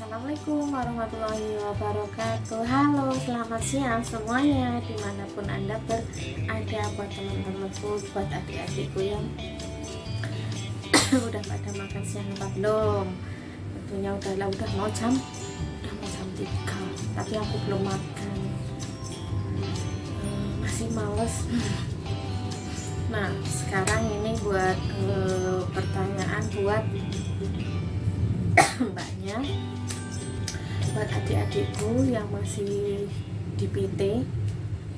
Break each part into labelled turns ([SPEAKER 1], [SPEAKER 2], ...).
[SPEAKER 1] Assalamualaikum warahmatullahi wabarakatuh. Halo, selamat siang semuanya dimanapun Anda berada. Buat teman-temanku, buat adik-adikku yang udah pada makan siang apa belum? Tentunya udah mau jam 3, tapi aku belum makan. Masih males. Nah, sekarang ini buat pertanyaan buat mbaknya, buat adik-adikku yang masih di PT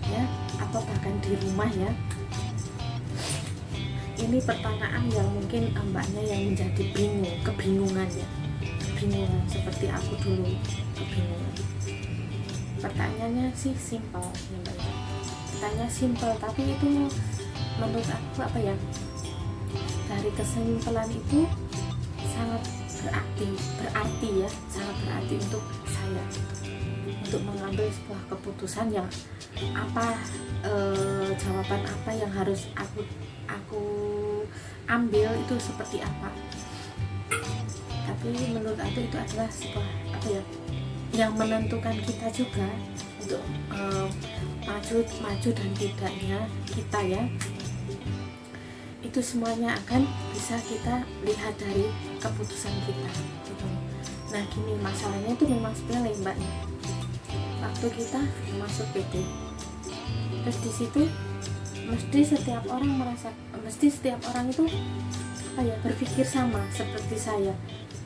[SPEAKER 1] ya, atau bahkan di rumah ya. Ini pertanyaan yang mungkin mbaknya yang menjadi kebingungan seperti aku dulu kebingungan. Pertanyaannya sih simpel ya mbak ya. Pertanyaan simpel, tapi itu menurut aku dari kesimpulan itu sangat berarti untuk saya, untuk mengambil sebuah keputusan yang jawaban apa yang harus aku ambil itu seperti apa. Tapi menurut aku itu adalah sebuah yang menentukan kita juga untuk maju dan tidaknya kita ya. Itu semuanya akan bisa kita lihat dari keputusan kita gitu. Nah gini, masalahnya itu memang sepele mbaknya. Waktu kita masuk PT, terus di situ mesti setiap orang itu berpikir sama seperti saya,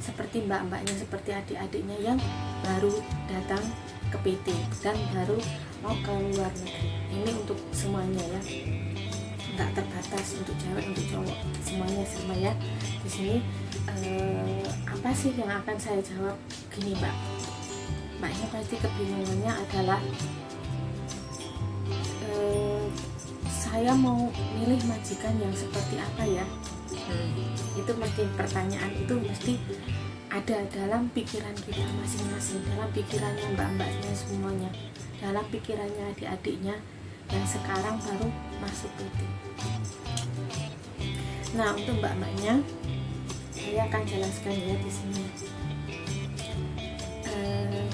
[SPEAKER 1] seperti mbak-mbaknya, seperti adik-adiknya yang baru datang ke PT dan baru mau ke luar negeri. Ini untuk semuanya ya, nggak terbatas untuk cewek untuk cowok, semuanya sama ya. Di sini apa sih yang akan saya jawab? Gini mbaknya pasti kebingungannya adalah saya mau milih majikan yang seperti apa ya. Itu mesti pertanyaan itu mesti ada dalam pikiran kita masing-masing, dalam pikirannya mbak-mbaknya semuanya, dalam pikirannya adik-adiknya yang sekarang baru masuk PT. Nah untuk mbak-mbaknya saya akan jelaskan ya di sini.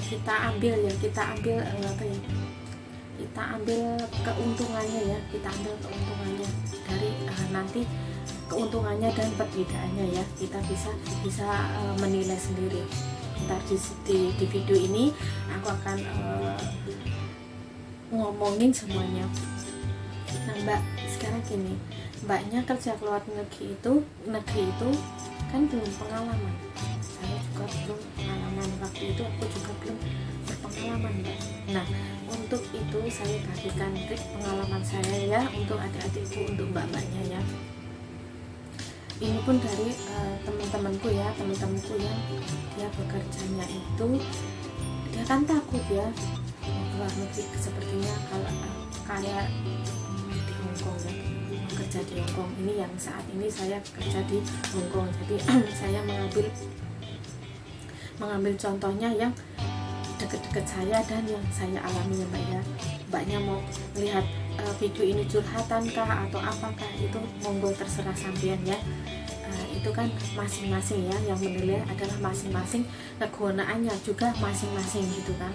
[SPEAKER 1] Kita ambil keuntungannya ya, dari nanti keuntungannya dan perbedaannya ya, kita bisa menilai sendiri. Ntar di video ini aku akan ngomongin semuanya. Nah mbak, sekarang gini, mbaknya kerja ke luar negeri itu kan belum pengalaman. Saya juga belum pengalaman, waktu itu aku juga belum berpengalaman mbak. Nah untuk itu saya bagikan trik pengalaman saya ya, untuk adik-adikku, untuk mbak-mbaknya ya. Ini pun dari temanku yang dia bekerjanya itu, dia kan takut ya luar negeri, sepertinya kalau kayak di Hongkong ya, kerja di Hongkong. Ini yang saat ini saya kerja di Hongkong, jadi saya mengambil contohnya yang deket-deket saya dan yang saya alami ya mbak ya. Mbaknya mau lihat video ini curhatan kah atau apakah, itu monggo, terserah sampean ya. Itu kan masing-masing ya, yang menilai adalah masing-masing, kegunaannya juga masing-masing gitu kan.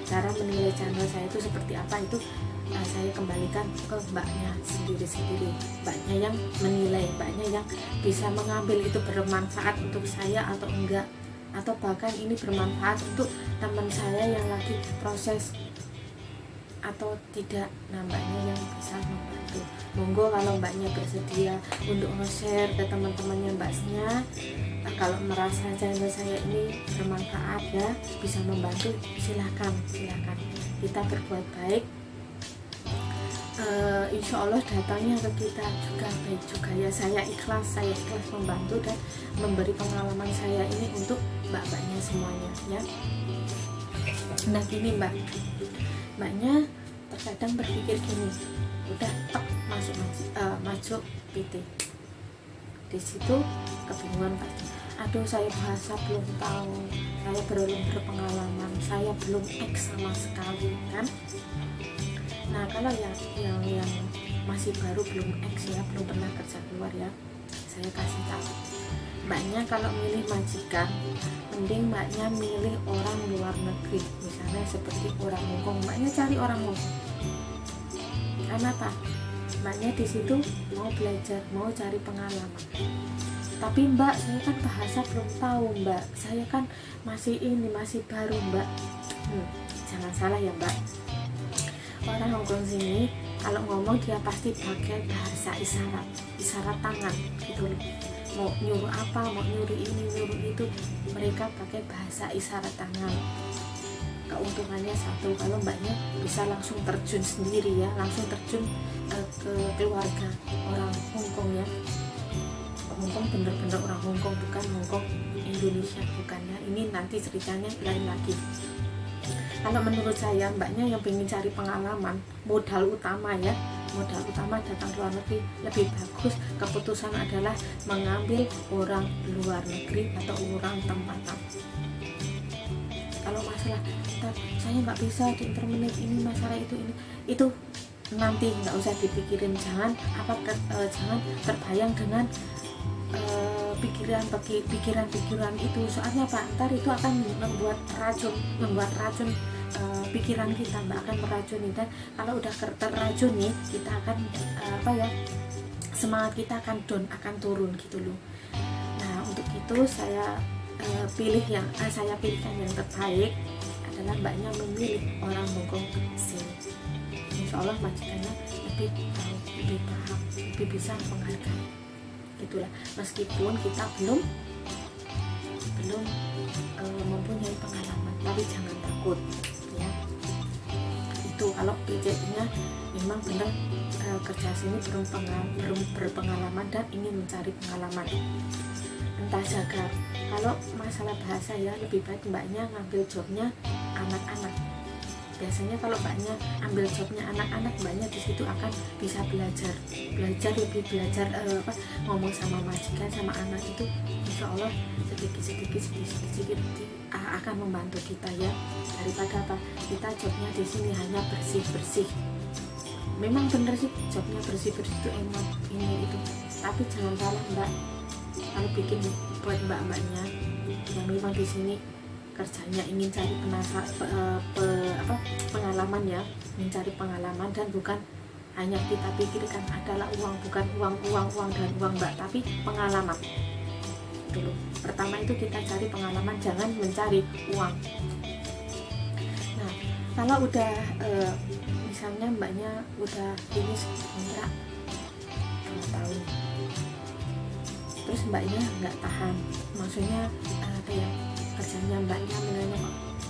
[SPEAKER 1] Cara menilai channel saya itu seperti apa, itu saya kembalikan ke mbaknya sendiri-sendiri, mbaknya yang menilai, mbaknya yang bisa mengambil itu bermanfaat untuk saya atau enggak, atau bahkan ini bermanfaat untuk teman saya yang lagi proses atau tidak. Nah mbaknya yang bisa membantu, monggo kalau mbaknya bersedia untuk nge-share ke teman-temannya mbaknya. Nah, kalau merasa channel saya ini bermanfaat ya, bisa membantu, silahkan kita berbuat baik. Insya Allah datangnya ke kita juga baik juga ya. Saya ikhlas membantu dan memberi pengalaman saya ini untuk mbak-mbaknya semuanya ya. Nah gini mbaknya terkadang berpikir gini, udah masuk PT, di situ kebingungan pasti. Aduh, saya bahasa belum tahu, saya belum berpengalaman, saya belum X sama sekali kan. Nah kalau yang masih baru, belum X ya, belum pernah kerja keluar ya, saya kasih tahu mbaknya kalau milih majikan mending mbaknya milih orang luar negeri, misalnya seperti orang Hongkong, mbaknya cari orang Hongkong. Karena apa? Mbaknya di situ mau belajar, mau cari pengalaman. Tapi mbak, saya kan bahasa belum tahu mbak, saya kan masih baru mbak. Jangan salah ya mbak, orang Hongkong sini kalau ngomong dia pasti pakai bahasa isyarat tangan gitu loh. Mau nyuruh apa, mau nyuruh ini, nyuruh itu, mereka pakai bahasa isyarat tangan. Keuntungannya satu, kalau mbaknya bisa langsung terjun sendiri ya, langsung terjun ke keluarga orang Hongkong ya. Hongkong bener-bener orang Hongkong, bukan Hongkong Indonesia, bukannya. Ini nanti ceritanya lain lagi. Kalau menurut saya, mbaknya yang pengen cari pengalaman, modal utama datang ke luar negeri, lebih bagus keputusan adalah mengambil orang luar negeri atau orang tempatan. Kalau masalah saya nggak bisa di intermenit ini, masalah itu nanti nggak usah dipikirin. Jangan terbayang dengan pikiran itu, soalnya Pak, ntar itu akan membuat racun pikiran kita, mbak, akan meracuni. Dan kalau udah terracuni, kita akan semangat kita akan down, akan turun gitu loh. Nah, untuk itu saya pilihkan yang terbaik adalah mbaknya memilih orang Hongkong sini. Insya Allah majikannya lebih tahu, lebih paham, lebih bisa menghargai. Gitulah, meskipun kita belum mempunyai pengalaman, tapi jangan takut ya. Itu kalau PJ-nya memang benar kerja sini belum berpengalaman dan ingin mencari pengalaman, entah jaga. Kalau masalah bahasa ya, lebih baik mbaknya ngambil jobnya anak-anak. Biasanya kalau mbaknya ambil jobnya anak-anak, mbaknya di situ akan bisa belajar ngomong sama majikan, sama anak itu, insya Allah sedikit akan membantu kita ya, daripada apa kita jobnya di sini hanya bersih. Memang bener sih jobnya bersih itu emang ini itu, tapi jangan salah mbak, kalau bikin buat mbak-mbaknya yang memang di sini kerjanya ingin cari pengalaman ya, mencari pengalaman, dan bukan hanya kita pikirkan adalah uang, bukan uang dan uang mbak, tapi pengalaman dulu. Pertama itu kita cari pengalaman, jangan mencari uang. Nah, kalau udah misalnya mbaknya udah finish kontrak 2 tahun, terus mbaknya nggak tahan, maksudnya kerjanya mbaknya menanya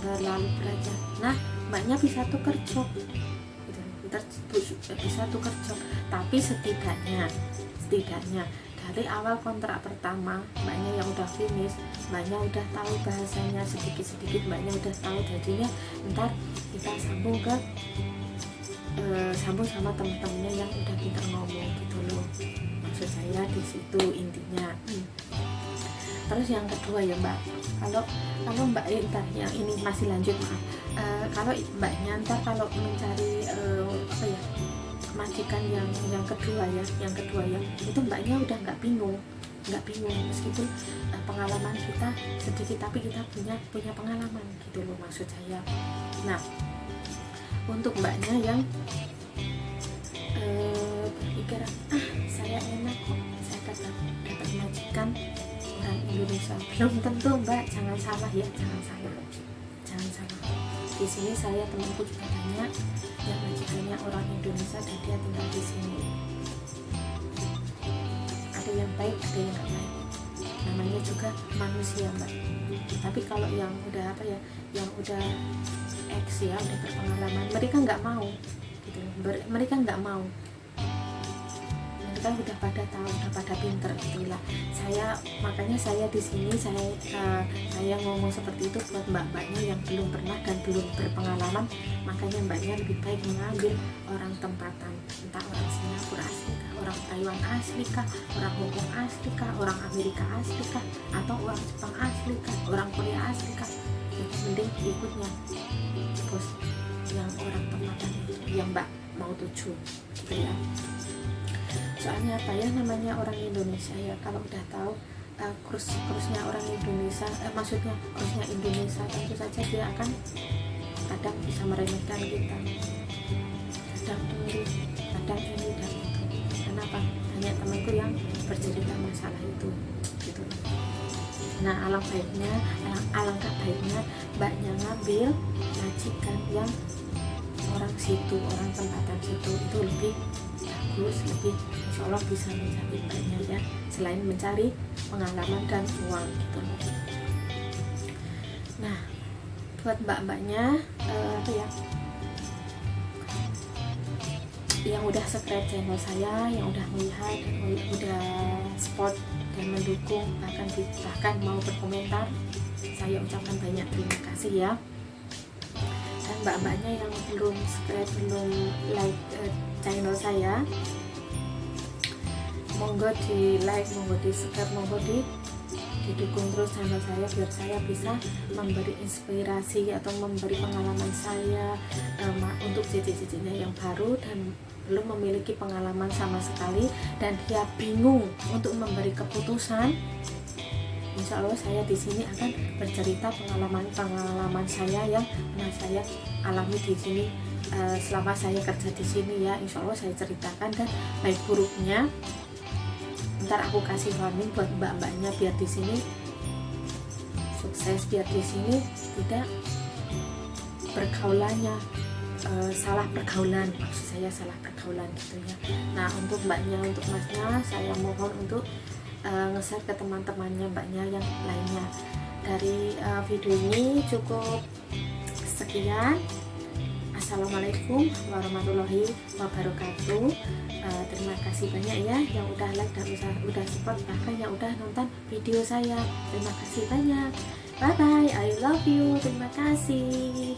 [SPEAKER 1] terlalu berat. Nah, mbaknya bisa tukar job gitu. Bisa tukar job, tapi setidaknya dari awal kontrak pertama mbaknya yang udah finish, mbaknya udah tahu bahasanya sedikit mbaknya udah tahu, jadinya ntar kita sambung sama temen-temennya yang udah pintar ngomong gitu loh, maksud saya di situ intinya. Terus yang kedua ya mbak, kalau mbak ntar yang ini masih lanjut, maaf, kalau mbaknya ntar kalau mencari majikan yang kedua ya, itu mbaknya udah nggak bingung meskipun pengalaman kita sedikit, tapi kita punya pengalaman gitu loh, maksud saya. Nah, untuk mbaknya yang berpikiran saya enak kok, saya dapat majikan orang Indonesia, belum tentu mbak, jangan salah. Di sini saya temanku juga banyak yang majikannya orang Indonesia dan dia tinggal di sini. Ada yang baik, ada yang nggak baik. Namanya juga manusia mbak. Tapi kalau yang udah yang udah udah berpengalaman, mereka nggak mau gitu. Mereka nggak mau. Mereka udah pada tahu, udah pada pinter gitulah. Makanya saya di sini saya ngomong seperti itu buat mbak-mbaknya yang belum pernah dan belum berpengalaman. Makanya mbaknya lebih baik mengambil orang tempatan, entah orang Singapura asli kah, orang Taiwan asli kah, orang Hongkong asli kah, orang Amerika asli kah, atau orang Jepang asli kah, orang Korea asli kah. Jadi mending ikutnya bos yang orang tempatan yang mbak mau tuju gitu ya. Soalnya apa ya, namanya orang Indonesia ya, kalau udah tahu kursnya orang Indonesia, maksudnya kursnya Indonesia, tentu saja dia akan kadang bisa meremehkan kita, kadang tunggu, kadang ini dan itu. Kenapa? Banyak temanku yang bercerita masalah itu gitu. Nah, alangkah baiknya mbaknya ngambil majikan yang orang situ, orang tempatan situ, itu lebih bagus, lebih insya Allah bisa mencari mbaknya ya, selain mencari pengalaman dan uang gitu. Nah, buat mbak-mbaknya apa ya, yang udah subscribe channel saya, yang udah melihat dan udah support dan mendukung, bahkan mau berkomentar, saya ucapkan banyak terima kasih ya. Dan mbak-mbaknya yang belum subscribe, belum like channel saya, monggo di like, monggo di subscribe, monggo didukung terus channel saya, biar saya bisa memberi inspirasi atau memberi pengalaman saya untuk cici-cicinya yang baru dan belum memiliki pengalaman sama sekali dan dia bingung untuk memberi keputusan. Insya Allah saya di sini akan bercerita pengalaman saya yang pernah saya alami di sini selama saya kerja di sini ya. Insya Allah saya ceritakan, dan baik buruknya ntar aku kasih warning buat mbak-mbaknya, biar di sini sukses, biar di sini tidak pergaulannya salah pergaulan, maksud saya salah pergaulan gitu ya. Nah, untuk mbaknya, untuk masnya, saya mohon untuk nge-share ke teman-temannya mbaknya yang lainnya. Dari video ini cukup sekian. Assalamualaikum warahmatullahi wabarakatuh. Terima kasih banyak ya yang udah like dan udah support, bahkan yang udah nonton video saya. Terima kasih banyak. Bye bye, I love you. Terima kasih.